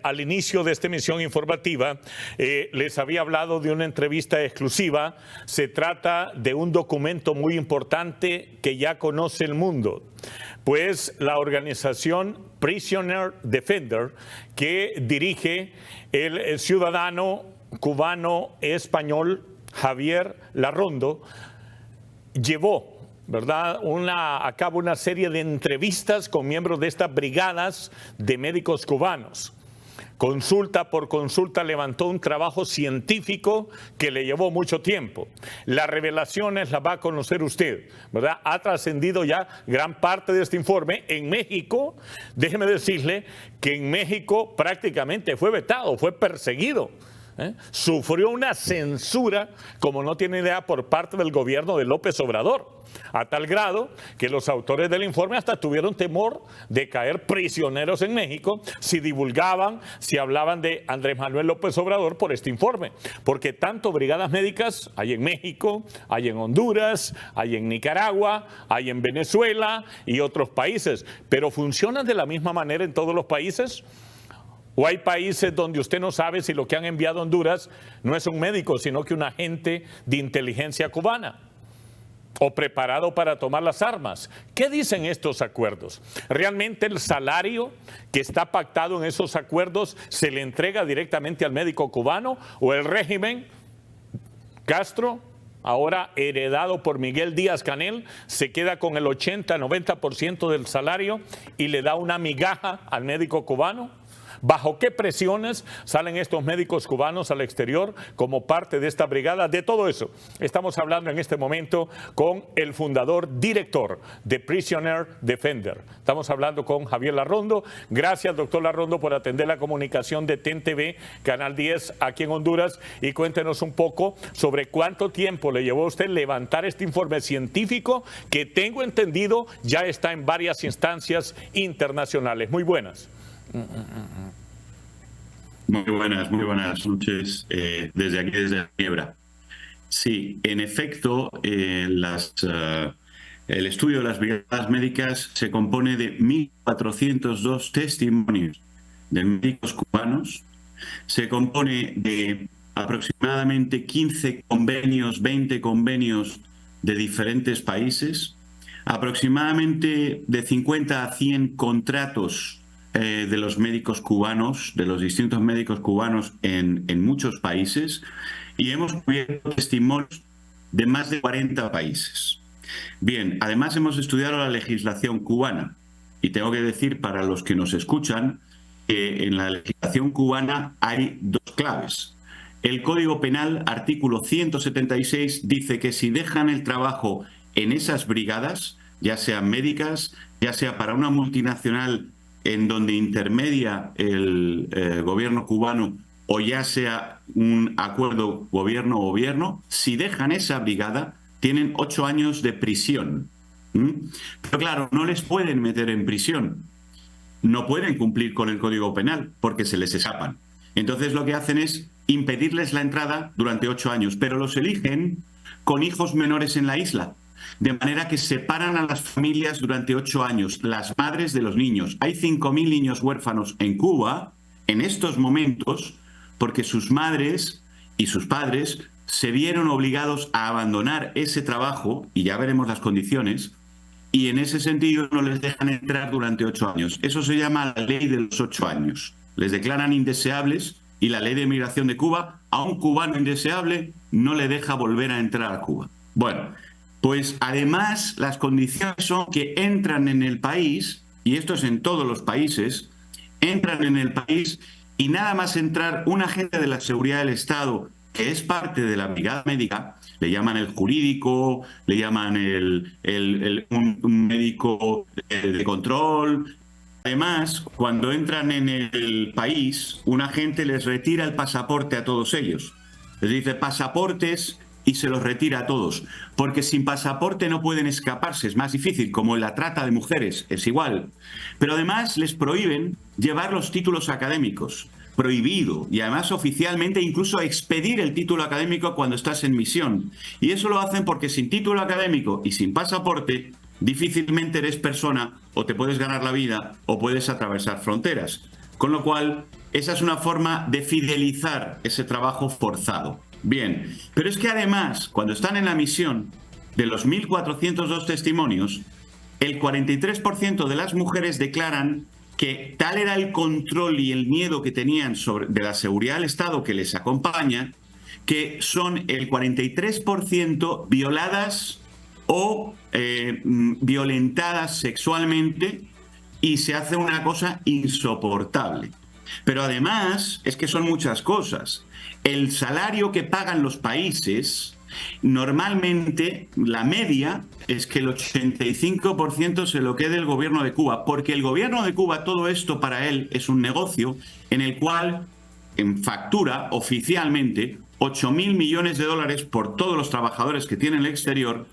al inicio de esta emisión informativa les había hablado de una entrevista exclusiva. Se trata de un documento muy importante que ya conoce el mundo. Pues la organización Prisoner Defender, que dirige el ciudadano cubano español Javier Larrondo, llevó a cabo una serie de entrevistas con miembros de estas brigadas de médicos cubanos. Consulta por consulta levantó un trabajo científico que le llevó mucho tiempo. Las revelaciones las va a conocer usted, ¿verdad? Ha trascendido ya gran parte de este informe. En México, déjeme decirle que en México prácticamente fue vetado, fue perseguido. Sufrió una censura, como no tiene idea, por parte del gobierno de López Obrador, a tal grado que los autores del informe hasta tuvieron temor de caer prisioneros en México si divulgaban, si hablaban de Andrés Manuel López Obrador por este informe, porque tanto brigadas médicas hay en México, hay en Honduras, hay en Nicaragua, hay en Venezuela y otros países, pero ¿funcionan de la misma manera en todos los países? ¿O hay países donde usted no sabe si lo que han enviado a Honduras no es un médico, sino que un agente de inteligencia cubana o preparado para tomar las armas? ¿Qué dicen estos acuerdos? ¿Realmente el salario que está pactado en esos acuerdos se le entrega directamente al médico cubano, o el régimen Castro, ahora heredado por Miguel Díaz-Canel, se queda con el 80-90% del salario y le da una migaja al médico cubano? ¿Bajo qué presiones salen estos médicos cubanos al exterior como parte de esta brigada? De todo eso estamos hablando en este momento con el fundador, director de Prisoner Defender. Estamos hablando con Javier Larrondo. Gracias, doctor Larrondo, por atender la comunicación de TEN-TV, Canal 10, aquí en Honduras. Y cuéntenos un poco sobre cuánto tiempo le llevó a usted levantar este informe científico que, tengo entendido, ya está en varias instancias internacionales. Muy buenas. Muy buenas noches desde aquí, desde Ginebra. Sí, en efecto, el estudio de las brigadas médicas se compone de 1.402 testimonios de médicos cubanos, se compone de aproximadamente 15 convenios, 20 convenios de diferentes países, aproximadamente de 50 a 100 contratos de los médicos cubanos, de los distintos médicos cubanos en muchos países, y hemos cubierto testimonios de más de 40 países. Bien, además hemos estudiado la legislación cubana, y tengo que decir para los que nos escuchan que en la legislación cubana hay dos claves. El Código Penal, artículo 176, dice que si dejan el trabajo en esas brigadas, ya sean médicas, ya sea para una multinacional en donde intermedia el gobierno cubano, o ya sea un acuerdo gobierno-gobierno, si dejan esa brigada, tienen 8 años de prisión. Pero claro, no les pueden meter en prisión. No pueden cumplir con el Código Penal porque se les escapan. Entonces lo que hacen es impedirles la entrada durante 8 años, pero los eligen con hijos menores en la isla. De manera que separan a las familias durante 8 años, las madres de los niños. Hay 5.000 niños huérfanos en Cuba en estos momentos porque sus madres y sus padres se vieron obligados a abandonar ese trabajo, y ya veremos las condiciones, y en ese sentido no les dejan entrar durante 8 años. Eso se llama la ley de los 8 años. Les declaran indeseables, y la ley de migración de Cuba, a un cubano indeseable no le deja volver a entrar a Cuba. Bueno, pues además las condiciones son que entran en el país, y esto es en todos los países, entran en el país y nada más entrar un agente de la seguridad del Estado, que es parte de la brigada médica, le llaman el jurídico, le llaman un médico de control. Además, cuando entran en el país, un agente les retira el pasaporte a todos ellos. Les dice pasaportes y se los retira a todos, porque sin pasaporte no pueden escaparse, es más difícil, como en la trata de mujeres, es igual. Pero además les prohíben llevar los títulos académicos, prohibido, y además oficialmente incluso expedir el título académico cuando estás en misión. Y eso lo hacen porque sin título académico y sin pasaporte difícilmente eres persona, o te puedes ganar la vida o puedes atravesar fronteras. Con lo cual esa es una forma de fidelizar ese trabajo forzado. Bien, pero es que además, cuando están en la misión, de los 1.402 testimonios, el 43% de las mujeres declaran que tal era el control y el miedo que tenían de la seguridad del Estado que les acompaña, que son el 43% violadas o violentadas sexualmente, y se hace una cosa insoportable. Pero además es que son muchas cosas. El salario que pagan los países, normalmente la media es que el 85% se lo quede el gobierno de Cuba, porque el gobierno de Cuba, todo esto para él es un negocio en el cual factura oficialmente 8.000 millones de dólares por todos los trabajadores que tiene en el exterior,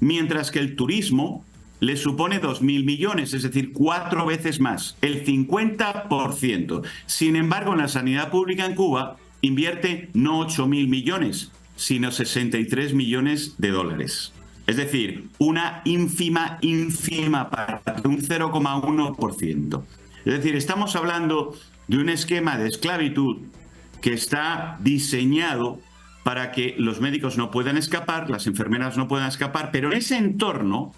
mientras que el turismo le supone 2.000 millones, es decir, 4 veces más, el 50%. Sin embargo, en la sanidad pública en Cuba invierte no 8.000 millones, sino 63 millones de dólares. Es decir, una ínfima parte, un 0,1%. Es decir, estamos hablando de un esquema de esclavitud que está diseñado para que los médicos no puedan escapar, las enfermeras no puedan escapar, pero en ese entorno,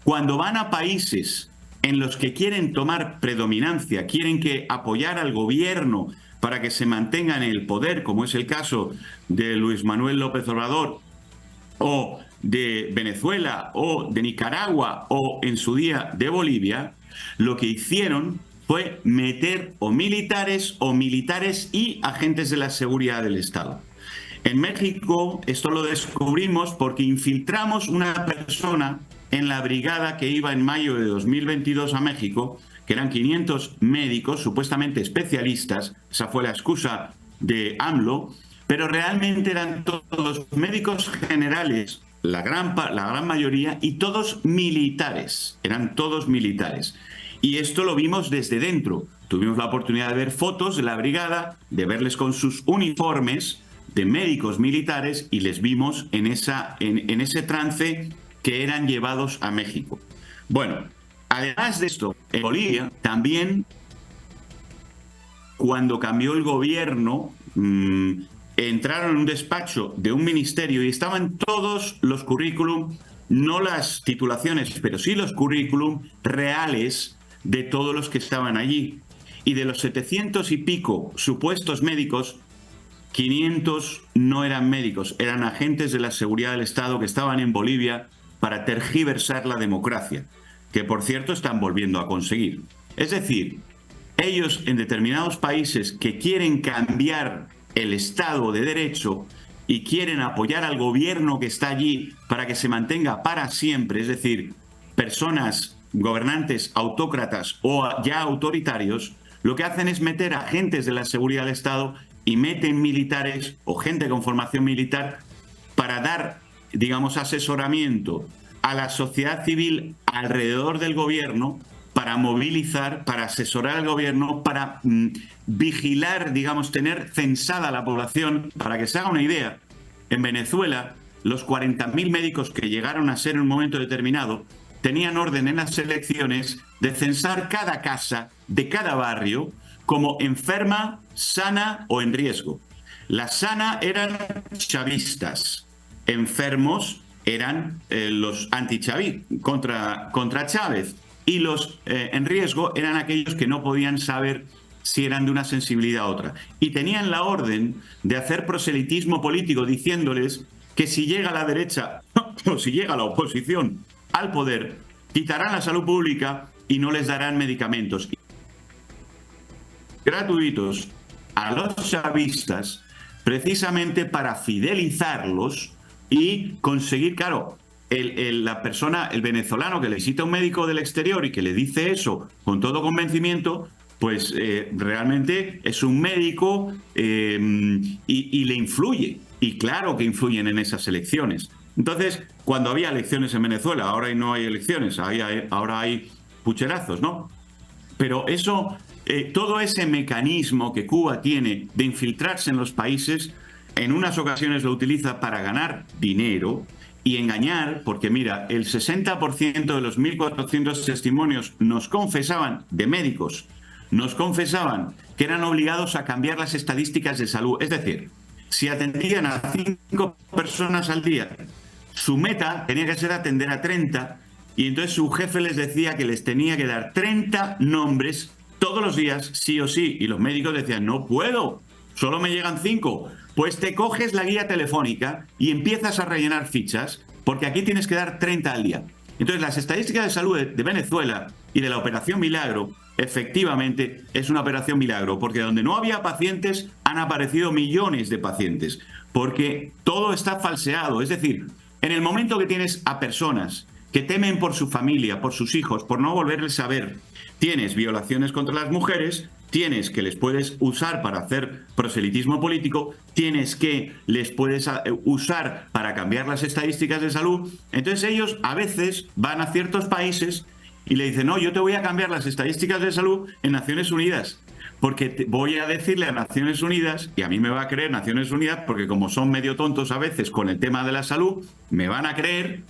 cuando van a países en los que quieren tomar predominancia, quieren que apoyar al gobierno para que se mantenga en el poder, como es el caso de Luis Manuel López Obrador, o de Venezuela, o de Nicaragua, o en su día de Bolivia, lo que hicieron fue meter o militares y agentes de la seguridad del Estado. En México esto lo descubrimos porque infiltramos una persona en la brigada que iba en mayo de 2022 a México, que eran 500 médicos, supuestamente especialistas, esa fue la excusa de AMLO, pero realmente eran todos médicos generales, la gran mayoría, y todos militares, eran todos militares. Y esto lo vimos desde dentro. Tuvimos la oportunidad de ver fotos de la brigada, de verles con sus uniformes de médicos militares, y les vimos en ese trance que eran llevados a México. Bueno, además de esto, en Bolivia también, cuando cambió el gobierno, entraron en un despacho de un ministerio y estaban todos los currículum, no las titulaciones, pero sí los currículum reales de todos los que estaban allí. Y de los 700 y pico supuestos médicos, 500 no eran médicos, eran agentes de la seguridad del Estado que estaban en Bolivia para tergiversar la democracia, que por cierto están volviendo a conseguir. Es decir, ellos en determinados países que quieren cambiar el Estado de Derecho y quieren apoyar al gobierno que está allí para que se mantenga para siempre, es decir, personas, gobernantes autócratas o ya autoritarios, lo que hacen es meter agentes de la seguridad del Estado y meten militares o gente con formación militar para dar, digamos, asesoramiento a la sociedad civil alrededor del gobierno, para movilizar, para asesorar al gobierno, para vigilar, digamos, tener censada la población. Para que se haga una idea, en Venezuela, los 40.000 médicos que llegaron a ser en un momento determinado tenían orden en las elecciones de censar cada casa de cada barrio como enferma, sana o en riesgo. La sana eran chavistas, enfermos eran los anti-Chávez, contra Chávez, y los en riesgo eran aquellos que no podían saber si eran de una sensibilidad a otra. Y tenían la orden de hacer proselitismo político diciéndoles que si llega la derecha o si llega la oposición al poder, quitarán la salud pública y no les darán medicamentos gratuitos a los chavistas, precisamente para fidelizarlos y conseguir, claro, la persona, el venezolano que le visita a un médico del exterior y que le dice eso con todo convencimiento, pues realmente es un médico y le influye. Y claro que influyen en esas elecciones. Entonces, cuando había elecciones en Venezuela, ahora no hay elecciones, ahora hay pucherazos, ¿no? Pero eso, todo ese mecanismo que Cuba tiene de infiltrarse en los países, en unas ocasiones lo utiliza para ganar dinero y engañar, porque mira, el 60% de los 1.400 testimonios nos confesaban, de médicos, nos confesaban que eran obligados a cambiar las estadísticas de salud. Es decir, si atendían a 5 personas al día, su meta tenía que ser atender a 30, y entonces su jefe les decía que les tenía que dar 30 nombres todos los días, sí o sí. Y los médicos decían, no puedo, solo me llegan 5. Pues te coges la guía telefónica y empiezas a rellenar fichas, porque aquí tienes que dar 30 al día. Entonces, las estadísticas de salud de Venezuela y de la Operación Milagro, efectivamente, es una operación milagro, porque donde no había pacientes, han aparecido millones de pacientes, porque todo está falseado. Es decir, en el momento que tienes a personas que temen por su familia, por sus hijos, por no volverles a ver, tienes violaciones contra las mujeres, tienes que les puedes usar para hacer proselitismo político, tienes que les puedes usar para cambiar las estadísticas de salud. Entonces ellos a veces van a ciertos países y le dicen, no, yo te voy a cambiar las estadísticas de salud en Naciones Unidas, porque voy a decirle a Naciones Unidas, y a mí me va a creer Naciones Unidas, porque como son medio tontos a veces con el tema de la salud, me van a creer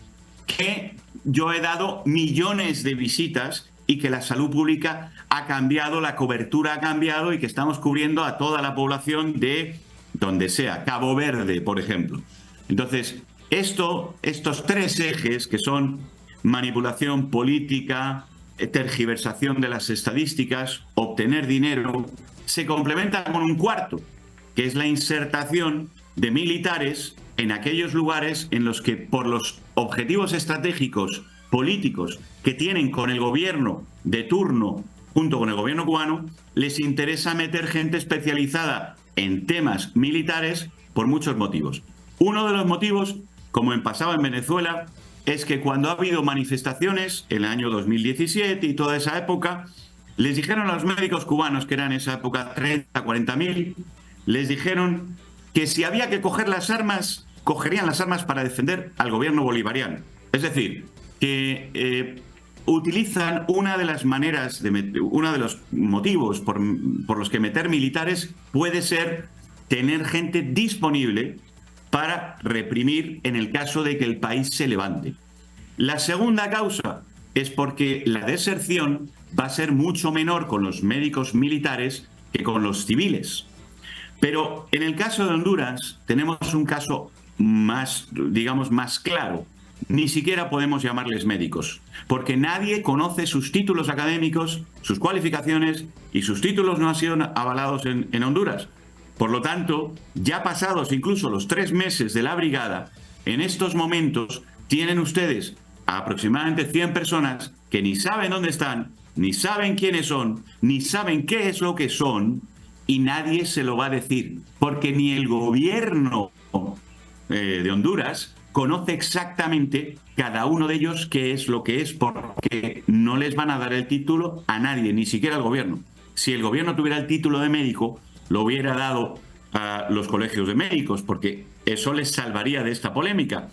que yo he dado millones de visitas y que la salud pública ha cambiado, la cobertura ha cambiado y que estamos cubriendo a toda la población de donde sea, Cabo Verde, por ejemplo. Entonces, estos 3 ejes, que son manipulación política, tergiversación de las estadísticas, obtener dinero, se complementan con un cuarto, que es la insertación de militares en aquellos lugares en los que, por los objetivos estratégicos políticos que tienen con el gobierno de turno, junto con el gobierno cubano, les interesa meter gente especializada en temas militares por muchos motivos. Uno de los motivos, como pasaba en Venezuela, es que cuando ha habido manifestaciones, en el año 2017 y toda esa época, les dijeron a los médicos cubanos, que eran en esa época 30, 40.000, les dijeron que si había que coger las armas, cogerían las armas para defender al gobierno bolivariano. Es decir, que utilizan una de las maneras, uno de los motivos por los que meter militares puede ser tener gente disponible para reprimir en el caso de que el país se levante. La segunda causa es porque la deserción va a ser mucho menor con los médicos militares que con los civiles. Pero en el caso de Honduras tenemos un caso más, digamos, más claro. Ni siquiera podemos llamarles médicos, porque nadie conoce sus títulos académicos, sus cualificaciones, y sus títulos no han sido avalados en Honduras. Por lo tanto, ya pasados incluso los 3 meses de la brigada, en estos momentos tienen ustedes a aproximadamente 100 personas que ni saben dónde están, ni saben quiénes son, ni saben qué es lo que son, y nadie se lo va a decir, porque ni el gobierno de Honduras conoce exactamente cada uno de ellos qué es lo que es, porque no les van a dar el título a nadie, ni siquiera al gobierno. Si el gobierno tuviera el título de médico, lo hubiera dado a los colegios de médicos, porque eso les salvaría de esta polémica.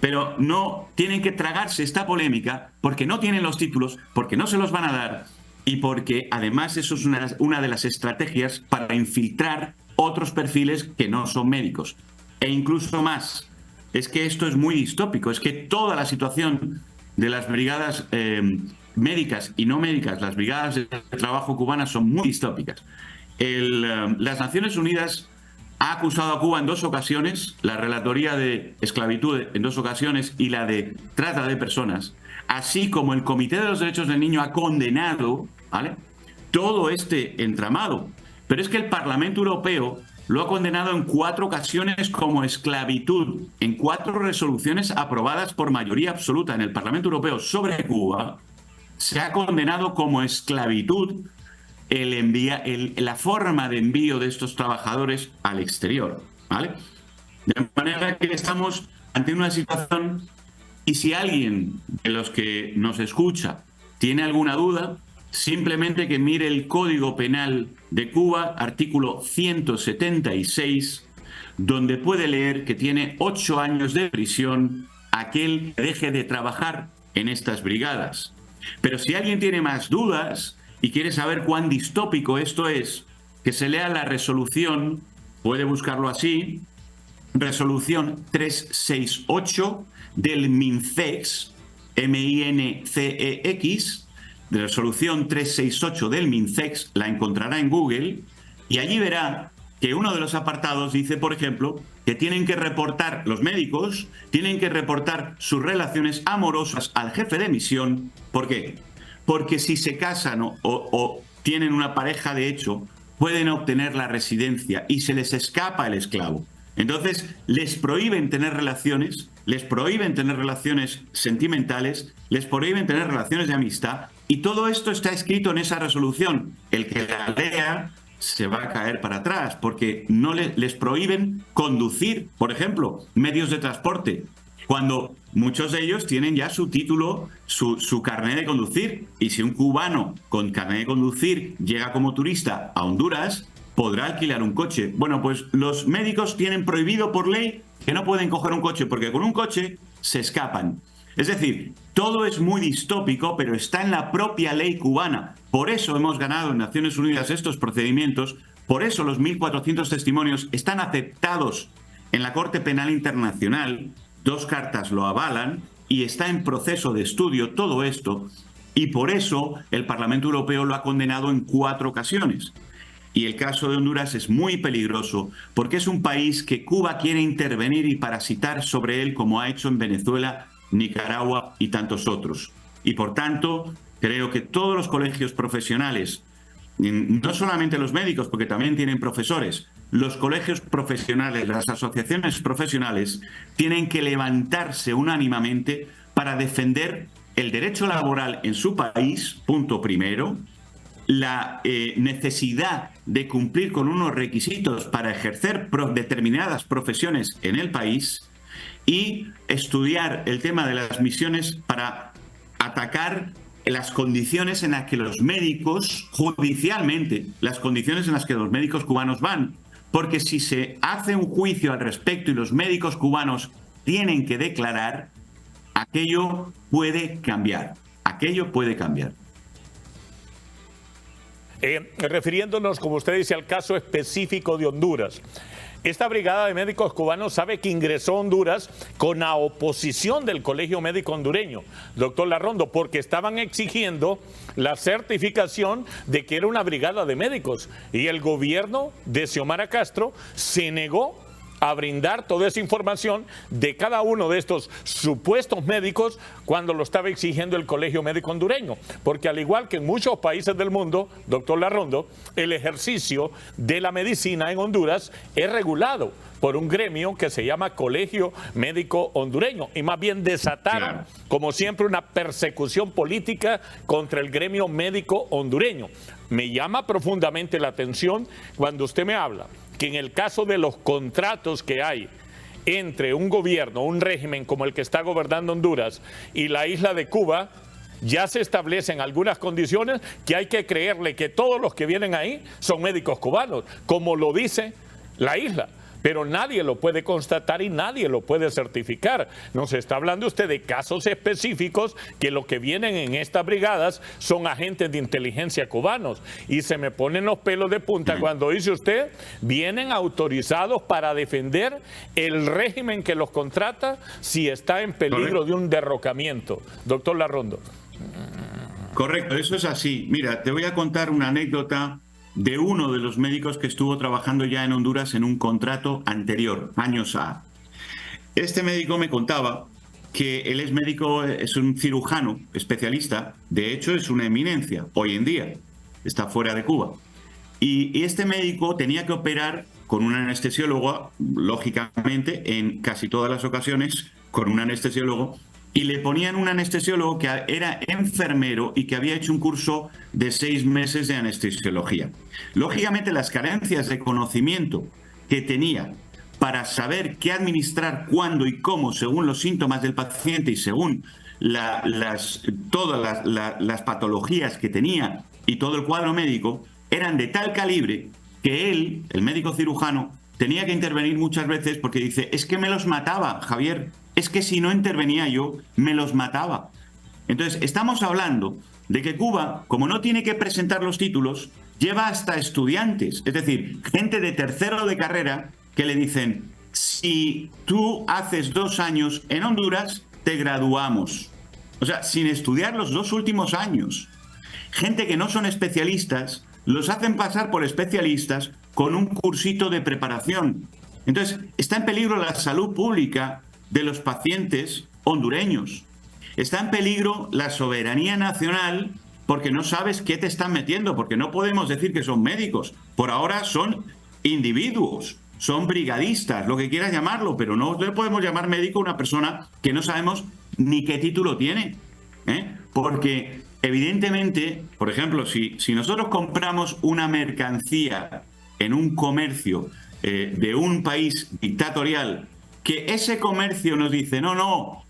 Pero no, tienen que tragarse esta polémica porque no tienen los títulos, porque no se los van a dar y porque además eso es una de las estrategias para infiltrar otros perfiles que no son médicos. E incluso más, es que esto es muy distópico, es que toda la situación de las brigadas médicas y no médicas, las brigadas de trabajo cubanas son muy distópicas. Las Naciones Unidas ha acusado a Cuba en 2 ocasiones, la relatoría de esclavitud en 2 ocasiones y la de trata de personas, así como el Comité de los Derechos del Niño ha condenado, ¿vale?, todo este entramado. Pero es que el Parlamento Europeo lo ha condenado en 4 ocasiones como esclavitud, en 4 resoluciones aprobadas por mayoría absoluta en el Parlamento Europeo sobre Cuba. Se ha condenado como esclavitud la forma de envío de estos trabajadores al exterior, ¿vale? De manera que estamos ante una situación, y si alguien de los que nos escucha tiene alguna duda, simplemente que mire el Código Penal de Cuba, artículo 176, donde puede leer que tiene 8 años de prisión aquel que deje de trabajar en estas brigadas. Pero si alguien tiene más dudas y quiere saber cuán distópico esto es, que se lea la resolución, puede buscarlo así, resolución 368 del MINCEX, M-I-N-C-E-X, de resolución 368 del MINCEX, la encontrará en Google, y allí verá que uno de los apartados dice, por ejemplo, que tienen que reportar, los médicos tienen que reportar sus relaciones amorosas al jefe de misión. ¿Por qué? Porque si se casan o tienen una pareja de hecho, pueden obtener la residencia y se les escapa el esclavo. Entonces, les prohíben tener relaciones sentimentales, les prohíben tener relaciones de amistad, y todo esto está escrito en esa resolución. El que la lea se va a caer para atrás, porque no les prohíben conducir, por ejemplo, medios de transporte, cuando muchos de ellos tienen ya su título, su carnet de conducir, y si un cubano con carnet de conducir llega como turista a Honduras, podrá alquilar un coche. Bueno, pues los médicos tienen prohibido por ley que no pueden coger un coche, porque con un coche se escapan. Es decir, todo es muy distópico, pero está en la propia ley cubana. Por eso hemos ganado en Naciones Unidas estos procedimientos, por eso los 1.400 testimonios están aceptados en la Corte Penal Internacional, 2 cartas lo avalan, y está en proceso de estudio todo esto, y por eso el Parlamento Europeo lo ha condenado en 4 ocasiones. Y el caso de Honduras es muy peligroso porque es un país que Cuba quiere intervenir y parasitar sobre él, como ha hecho en Venezuela, Nicaragua y tantos otros. Y por tanto, creo que todos los colegios profesionales, no solamente los médicos, porque también tienen profesores, los colegios profesionales, las asociaciones profesionales, tienen que levantarse unánimemente para defender el derecho laboral en su país, punto primero, la necesidad de cumplir con unos requisitos para ejercer determinadas profesiones en el país, y estudiar el tema de las misiones para atacar las condiciones en las que los médicos, judicialmente, las condiciones en las que los médicos cubanos van. Porque si se hace un juicio al respecto y los médicos cubanos tienen que declarar, aquello puede cambiar. Aquello puede cambiar. Refiriéndonos, como usted dice, al caso específico de Honduras, esta brigada de médicos cubanos sabe que ingresó a Honduras con la oposición del Colegio Médico Hondureño, doctor Larrondo, porque estaban exigiendo la certificación de que era una brigada de médicos, y el gobierno de Xiomara Castro se negó a brindar toda esa información de cada uno de estos supuestos médicos cuando lo estaba exigiendo el Colegio Médico Hondureño, porque al igual que en muchos países del mundo, doctor Larrondo, el ejercicio de la medicina en Honduras es regulado por un gremio que se llama Colegio Médico Hondureño, y más bien desataron, como siempre, una persecución política contra el gremio médico hondureño. Me llama profundamente la atención cuando usted me habla que en el caso de los contratos que hay entre un gobierno, un régimen como el que está gobernando Honduras y la isla de Cuba, ya se establecen algunas condiciones que hay que creerle que todos los que vienen ahí son médicos cubanos, como lo dice la isla. Pero nadie lo puede constatar y nadie lo puede certificar. Nos está hablando usted de casos específicos que lo que vienen en estas brigadas son agentes de inteligencia cubanos. Y se me ponen los pelos de punta cuando dice usted, vienen autorizados para defender el régimen que los contrata si está en peligro de un derrocamiento. Doctor Larrondo. Correcto, eso es así. Mira, te voy a contar una anécdota de uno de los médicos que estuvo trabajando ya en Honduras en un contrato anterior, años A. Este médico me contaba que él es médico, es un cirujano especialista, de hecho es una eminencia hoy en día, está fuera de Cuba. Y este médico tenía que operar con un anestesiólogo, lógicamente, en casi todas las ocasiones, con un anestesiólogo, y le ponían un anestesiólogo que era enfermero y que había hecho un curso de 6 meses de anestesiología. Lógicamente, las carencias de conocimiento que tenía para saber qué administrar, cuándo y cómo, según los síntomas del paciente y según todas las patologías que tenía y todo el cuadro médico, eran de tal calibre que él, el médico cirujano, tenía que intervenir muchas veces porque dice, es que me los mataba, Javier. Es que si no intervenía yo, me los mataba. Entonces, estamos hablando de que Cuba, como no tiene que presentar los títulos, lleva hasta estudiantes, es decir, gente de tercero de carrera que le dicen, si tú haces 2 años en Honduras, te graduamos. O sea, sin estudiar los 2 últimos años. gente que no son especialistas, los hacen pasar por especialistas con un cursito de preparación. Entonces, está en peligro la salud pública de los pacientes hondureños. Está en peligro la soberanía nacional porque no sabes qué te están metiendo, porque no podemos decir que son médicos. Por ahora son individuos, son brigadistas, lo que quieras llamarlo, pero no le podemos llamar médico a una persona que no sabemos ni qué título tiene. Porque evidentemente, por ejemplo, si nosotros compramos una mercancía en un comercio de un país dictatorial, que ese comercio nos dice, no,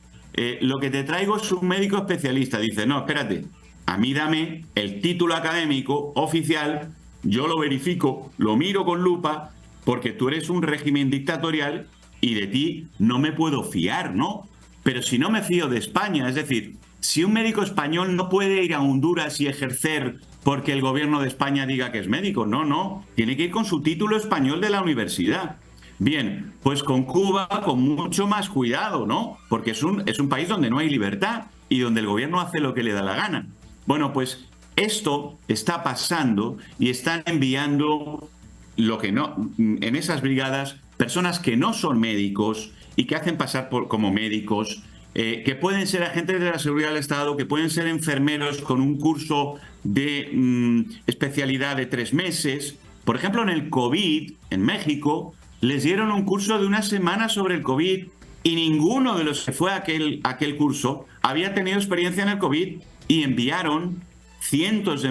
lo que te traigo es un médico especialista, dice, no, espérate, a mí dame el título académico oficial, yo lo verifico, lo miro con lupa, porque tú eres un régimen dictatorial y de ti no me puedo fiar, ¿no? Pero si no me fío de España, es decir, si un médico español no puede ir a Honduras y ejercer porque el gobierno de España diga que es médico, no, tiene que ir con su título español de la universidad. Bien, pues con Cuba con mucho más cuidado, ¿no? Porque es un país donde no hay libertad y donde el gobierno hace lo que le da la gana. Bueno, pues esto está pasando y están enviando lo que no, en esas brigadas, personas que no son médicos y que hacen pasar como médicos, que pueden ser agentes de la seguridad del Estado, que pueden ser enfermeros con un curso de especialidad de 3 meses. Por ejemplo, en el COVID, en México, les dieron un curso de 1 semana sobre el COVID y ninguno de los que fue a aquel curso había tenido experiencia en el COVID y enviaron cientos de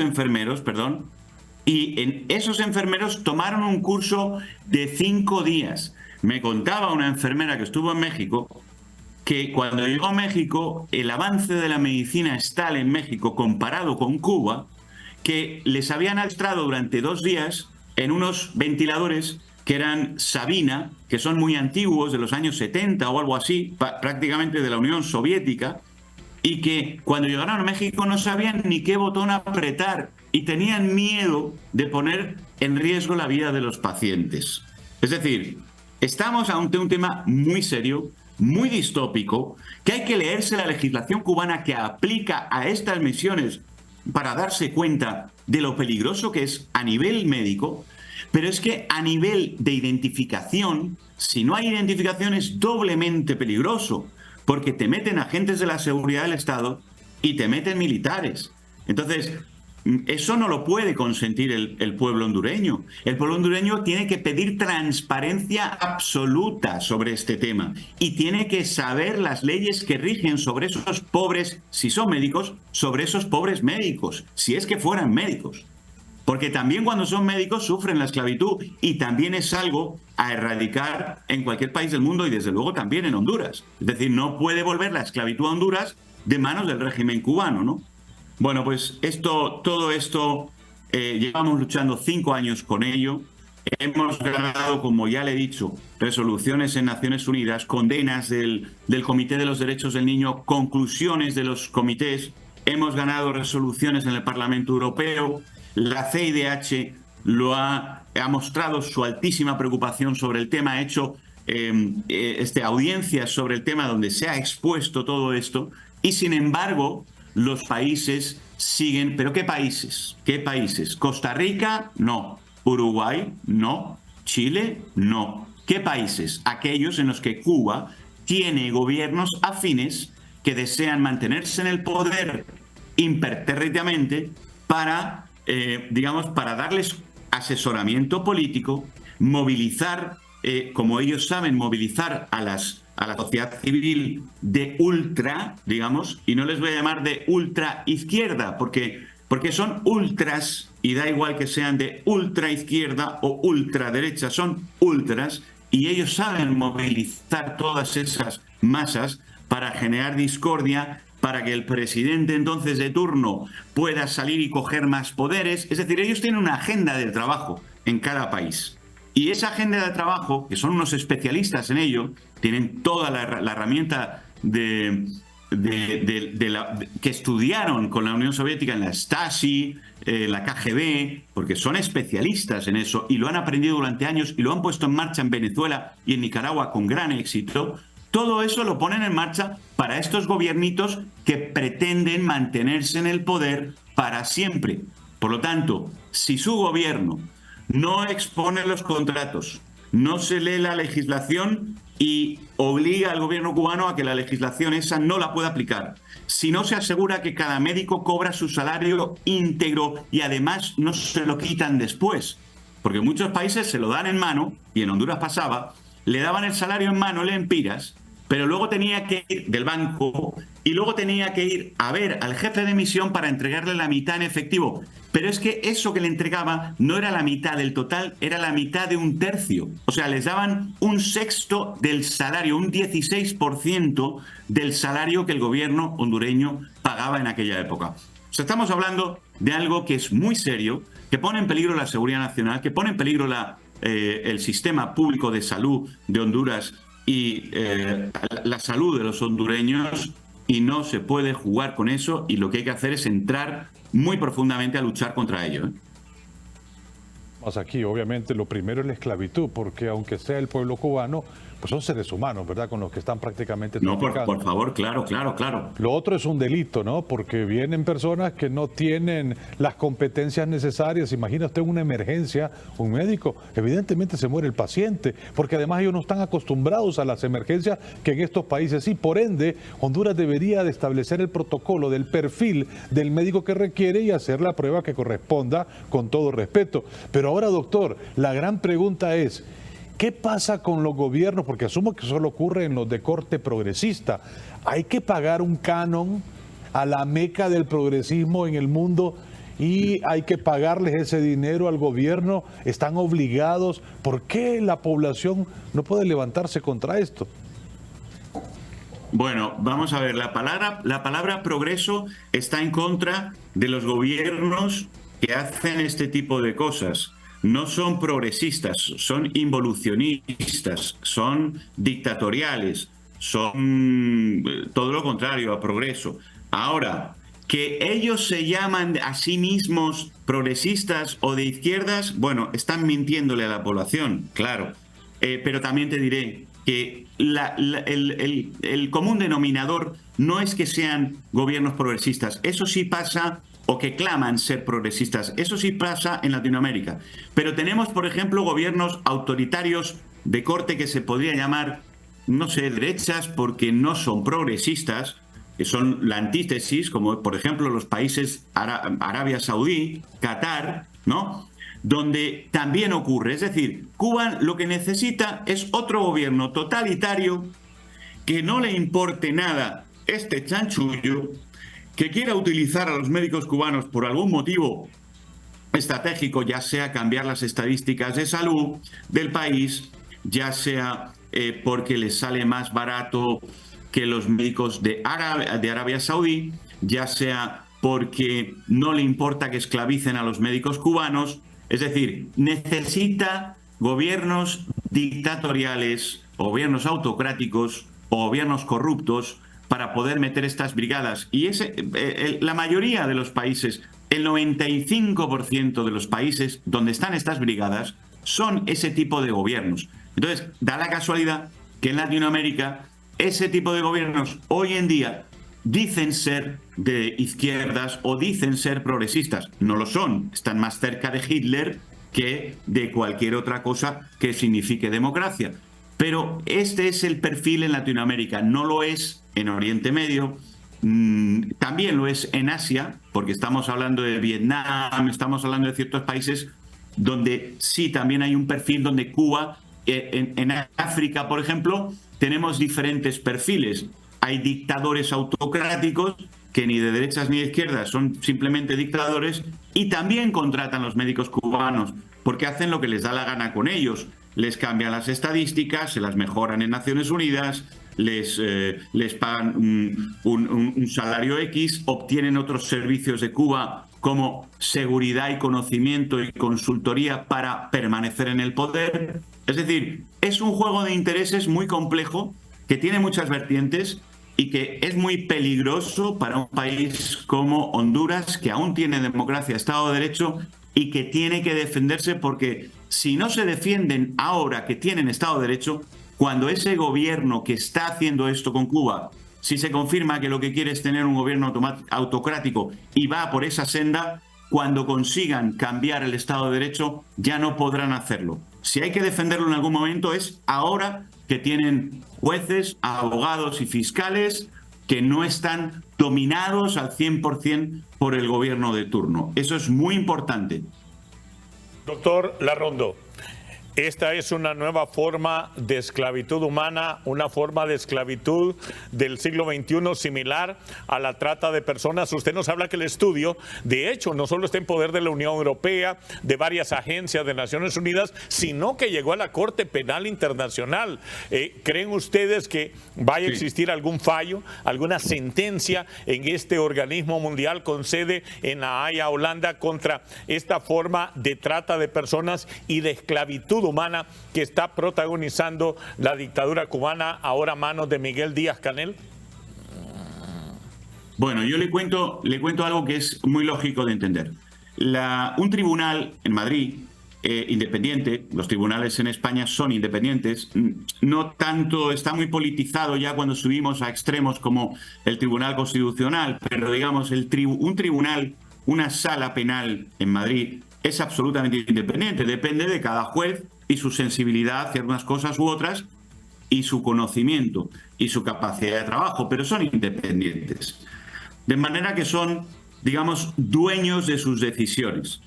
enfermeros, perdón, y esos enfermeros tomaron un curso de 5 días. Me contaba una enfermera que estuvo en México que cuando llegó a México, el avance de la medicina es tal en México comparado con Cuba, que les habían adiestrado durante 2 días en unos ventiladores que eran Sabina, que son muy antiguos, de los años 70 o algo así, prácticamente de la Unión Soviética, y que cuando llegaron a México no sabían ni qué botón apretar y tenían miedo de poner en riesgo la vida de los pacientes. Es decir, estamos ante un tema muy serio, muy distópico, que hay que leerse la legislación cubana que aplica a estas misiones para darse cuenta de lo peligroso que es a nivel médico, pero es que a nivel de identificación, si no hay identificación es doblemente peligroso, porque te meten agentes de la seguridad del Estado y te meten militares. Entonces, eso no lo puede consentir el pueblo hondureño. El pueblo hondureño tiene que pedir transparencia absoluta sobre este tema y tiene que saber las leyes que rigen sobre esos pobres, si son médicos, sobre esos pobres médicos, si es que fueran médicos. Porque también cuando son médicos sufren la esclavitud y también es algo a erradicar en cualquier país del mundo y desde luego también en Honduras. Es decir, no puede volver la esclavitud a Honduras de manos del régimen cubano, ¿no? Bueno, pues todo esto, llevamos luchando 5 años con ello. Hemos ganado, como ya le he dicho, resoluciones en Naciones Unidas, condenas del Comité de los Derechos del Niño, conclusiones de los comités. Hemos ganado resoluciones en el Parlamento Europeo. La CIDH ha mostrado su altísima preocupación sobre el tema, ha hecho audiencias sobre el tema donde se ha expuesto todo esto y sin embargo los países siguen. ¿Pero qué países? ¿Qué países? Costa Rica, no. Uruguay, no. Chile, no. ¿Qué países? Aquellos en los que Cuba tiene gobiernos afines que desean mantenerse en el poder impertérritamente para darles asesoramiento político, movilizar, como ellos saben, movilizar a la sociedad civil de ultra, digamos, y no les voy a llamar de ultra izquierda, porque son ultras, y da igual que sean de ultra izquierda o ultra derecha, son ultras, y ellos saben movilizar todas esas masas para generar discordia, para que el presidente entonces de turno pueda salir y coger más poderes. Es decir, ellos tienen una agenda de trabajo en cada país. Y esa agenda de trabajo, que son unos especialistas en ello, tienen toda la herramienta que estudiaron con la Unión Soviética en la Stasi, la KGB, porque son especialistas en eso y lo han aprendido durante años y lo han puesto en marcha en Venezuela y en Nicaragua con gran éxito. Todo eso lo ponen en marcha para estos gobiernitos que pretenden mantenerse en el poder para siempre. Por lo tanto, si su gobierno no expone los contratos, no se lee la legislación y obliga al gobierno cubano a que la legislación esa no la pueda aplicar, si no se asegura que cada médico cobra su salario íntegro y además no se lo quitan después, porque en muchos países se lo dan en mano, y en Honduras pasaba, le daban el salario en mano, le empiras, pero luego tenía que ir del banco y luego tenía que ir a ver al jefe de misión para entregarle la mitad en efectivo. Pero es que eso que le entregaba no era la mitad del total, era la mitad de un tercio. O sea, les daban un sexto del salario, un 16% del salario que el gobierno hondureño pagaba en aquella época. O sea, estamos hablando de algo que es muy serio, que pone en peligro la seguridad nacional, que pone en peligro el sistema público de salud de Honduras y la salud de los hondureños, y no se puede jugar con eso, y lo que hay que hacer es entrar muy profundamente a luchar contra ello. Más aquí, obviamente, lo primero es la esclavitud, porque aunque sea el pueblo cubano, pues son seres humanos, ¿verdad? Con los que están prácticamente No, traficando. por favor, claro. Lo otro es un delito, ¿no? Porque vienen personas que no tienen las competencias necesarias. Imagina usted una emergencia, un médico, evidentemente se muere el paciente, porque además ellos no están acostumbrados a las emergencias que en estos países sí. Por ende, Honduras debería de establecer el protocolo del perfil del médico que requiere y hacer la prueba que corresponda, con todo respeto. Pero ahora, doctor, la gran pregunta es, ¿qué pasa con los gobiernos? Porque asumo que solo ocurre en los de corte progresista. ¿Hay que pagar un canon a la meca del progresismo en el mundo y hay que pagarles ese dinero al gobierno? ¿Están obligados? ¿Por qué la población no puede levantarse contra esto? Bueno, vamos a ver, la palabra progreso está en contra de los gobiernos que hacen este tipo de cosas. No son progresistas, son involucionistas, son dictatoriales, son todo lo contrario a progreso. Ahora, que ellos se llaman a sí mismos progresistas o de izquierdas, bueno, están mintiéndole a la población, claro. Pero también te diré que el común denominador no es que sean gobiernos progresistas, eso sí pasa, o que claman ser progresistas. Eso sí pasa en Latinoamérica. Pero tenemos, por ejemplo, gobiernos autoritarios de corte que se podría llamar, no sé, derechas, porque no son progresistas, que son la antítesis, como por ejemplo los países Arabia Saudí, Qatar, ¿no? Donde también ocurre. Es decir, Cuba lo que necesita es otro gobierno totalitario que no le importe nada este chanchullo, que quiera utilizar a los médicos cubanos por algún motivo estratégico, ya sea cambiar las estadísticas de salud del país, ya sea porque les sale más barato que los médicos de Arabia Saudí, ya sea porque no le importa que esclavicen a los médicos cubanos. Es decir, necesita gobiernos dictatoriales, o gobiernos autocráticos, o gobiernos corruptos, para poder meter estas brigadas. Y la mayoría de los países, el 95% de los países donde están estas brigadas, son ese tipo de gobiernos. Entonces, da la casualidad que en Latinoamérica ese tipo de gobiernos hoy en día dicen ser de izquierdas o dicen ser progresistas. No lo son, están más cerca de Hitler que de cualquier otra cosa que signifique democracia. Pero este es el perfil en Latinoamérica, no lo es en Oriente Medio, también lo es en Asia, porque estamos hablando de Vietnam, estamos hablando de ciertos países donde sí también hay un perfil, donde Cuba, en África, por ejemplo, tenemos diferentes perfiles. Hay dictadores autocráticos que ni de derechas ni de izquierdas, son simplemente dictadores, y también contratan los médicos cubanos porque hacen lo que les da la gana con ellos. Les cambian las estadísticas, se las mejoran en Naciones Unidas, les pagan un salario X, obtienen otros servicios de Cuba como seguridad y conocimiento y consultoría para permanecer en el poder. Es decir, es un juego de intereses muy complejo que tiene muchas vertientes y que es muy peligroso para un país como Honduras, que aún tiene democracia, Estado de Derecho, y que tiene que defenderse, porque si no se defienden ahora que tienen Estado de Derecho, cuando ese gobierno que está haciendo esto con Cuba, si se confirma que lo que quiere es tener un gobierno autocrático y va por esa senda, cuando consigan cambiar el Estado de Derecho, ya no podrán hacerlo. Si hay que defenderlo en algún momento, es ahora que tienen jueces, abogados y fiscales que no están dominados al 100% por el gobierno de turno. Eso es muy importante. Doctor Larrondo, esta es una nueva forma de esclavitud humana, una forma de esclavitud del siglo XXI similar a la trata de personas. Usted nos habla que el estudio, de hecho, no solo está en poder de la Unión Europea, de varias agencias de Naciones Unidas, sino que llegó a la Corte Penal Internacional. ¿Creen ustedes que vaya a existir algún fallo, alguna sentencia en este organismo mundial con sede en La Haya, Holanda, contra esta forma de trata de personas y de esclavitud humana que está protagonizando la dictadura cubana, ahora a manos de Miguel Díaz-Canel? Bueno, yo le cuento algo que es muy lógico de entender. Un tribunal en Madrid, independiente, los tribunales en España son independientes, no tanto, está muy politizado ya cuando subimos a extremos como el Tribunal Constitucional, pero digamos, un tribunal, una sala penal en Madrid es absolutamente independiente, depende de cada juez y su sensibilidad hacia unas cosas u otras, y su conocimiento y su capacidad de trabajo, pero son independientes. De manera que son, digamos, dueños de sus decisiones.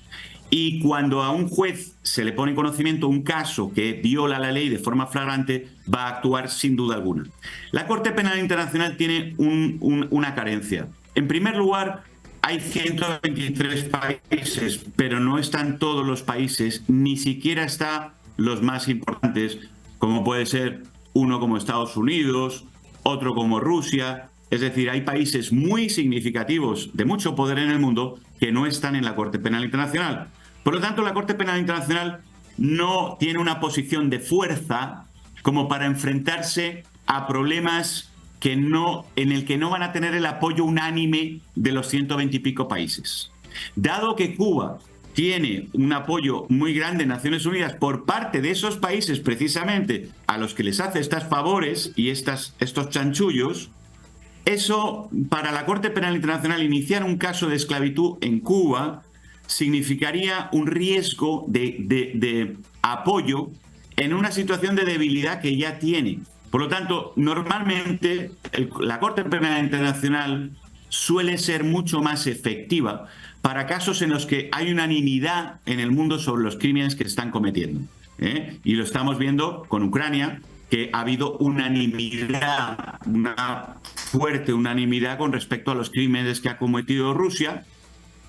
Y cuando a un juez se le pone en conocimiento un caso que viola la ley de forma flagrante, va a actuar sin duda alguna. La Corte Penal Internacional tiene una carencia. En primer lugar, hay 123 países, pero no están todos los países, ni siquiera están los más importantes, como puede ser uno como Estados Unidos, otro como Rusia. Es decir, hay países muy significativos de mucho poder en el mundo que no están en la Corte Penal Internacional. Por lo tanto, la Corte Penal Internacional no tiene una posición de fuerza como para enfrentarse a problemas en el que no van a tener el apoyo unánime de los 120 y pico países. Dado que Cuba tiene un apoyo muy grande en Naciones Unidas por parte de esos países precisamente a los que les hace estos favores y estos chanchullos, eso para la Corte Penal Internacional, iniciar un caso de esclavitud en Cuba significaría un riesgo de apoyo en una situación de debilidad que ya tiene. Por lo tanto, normalmente la Corte Penal Internacional suele ser mucho más efectiva para casos en los que hay unanimidad en el mundo sobre los crímenes que se están cometiendo. Y lo estamos viendo con Ucrania, que ha habido unanimidad, una fuerte unanimidad con respecto a los crímenes que ha cometido Rusia,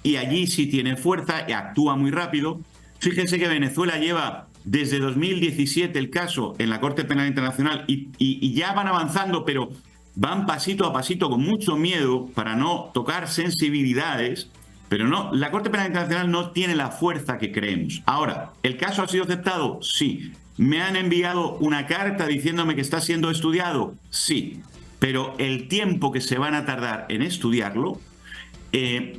y allí sí tiene fuerza y actúa muy rápido. Fíjense que Venezuela lleva desde 2017 el caso en la Corte Penal Internacional y ya van avanzando, pero van pasito a pasito con mucho miedo para no tocar sensibilidades, pero no, la Corte Penal Internacional no tiene la fuerza que creemos. Ahora, ¿el caso ha sido aceptado? Sí. ¿Me han enviado una carta diciéndome que está siendo estudiado? Sí. Pero el tiempo que se van a tardar en estudiarlo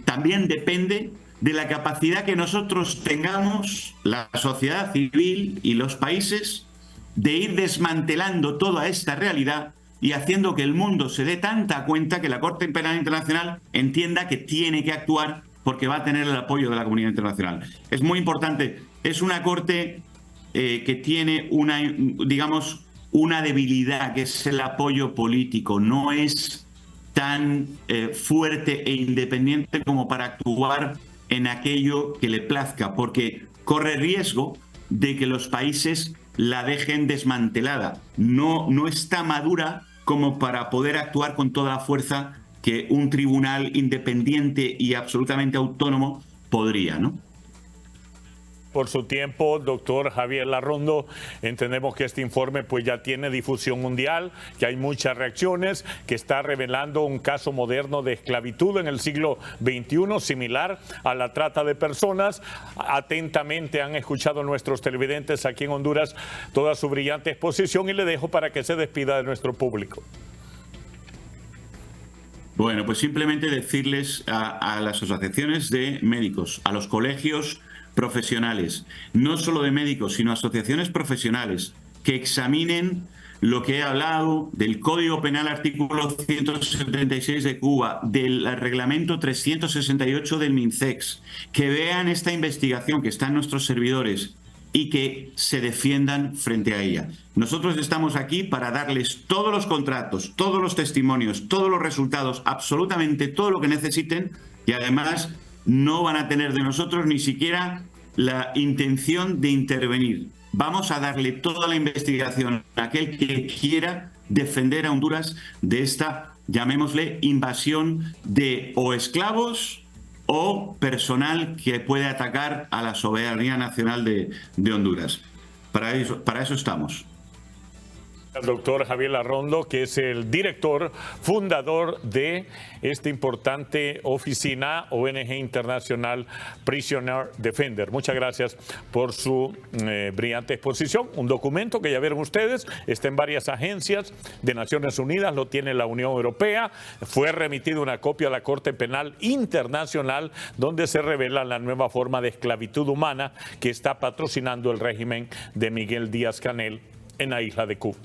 también depende de la capacidad que nosotros tengamos, la sociedad civil y los países, de ir desmantelando toda esta realidad y haciendo que el mundo se dé tanta cuenta que la Corte Penal Internacional entienda que tiene que actuar porque va a tener el apoyo de la comunidad internacional. Es muy importante. Es una Corte que tiene una debilidad, que es el apoyo político. No es tan fuerte e independiente como para actuar en aquello que le plazca, porque corre riesgo de que los países la dejen desmantelada. No está madura como para poder actuar con toda la fuerza que un tribunal independiente y absolutamente autónomo podría, ¿no? Por su tiempo, doctor Javier Larrondo, entendemos que este informe pues ya tiene difusión mundial, que hay muchas reacciones, que está revelando un caso moderno de esclavitud en el siglo XXI, similar a la trata de personas. Atentamente han escuchado nuestros televidentes aquí en Honduras toda su brillante exposición y le dejo para que se despida de nuestro público. Bueno, pues simplemente decirles a las asociaciones de médicos, a los colegios profesionales, no solo de médicos, sino asociaciones profesionales, que examinen lo que he hablado del Código Penal artículo 176 de Cuba, del reglamento 368 del MINCEX, que vean esta investigación que está en nuestros servidores y que se defiendan frente a ella. Nosotros estamos aquí para darles todos los contratos, todos los testimonios, todos los resultados, absolutamente todo lo que necesiten, y además no van a tener de nosotros ni siquiera la intención de intervenir. Vamos a darle toda la investigación a aquel que quiera defender a Honduras de esta, llamémosle, invasión de o esclavos o personal que puede atacar a la soberanía nacional de Honduras. Para eso estamos. El doctor Javier Larrondo, que es el director fundador de esta importante oficina ONG Internacional Prisoner Defender. Muchas gracias por su brillante exposición. Un documento que ya vieron ustedes, está en varias agencias de Naciones Unidas, lo tiene la Unión Europea. Fue remitida una copia a la Corte Penal Internacional, donde se revela la nueva forma de esclavitud humana que está patrocinando el régimen de Miguel Díaz-Canel en la isla de Cuba.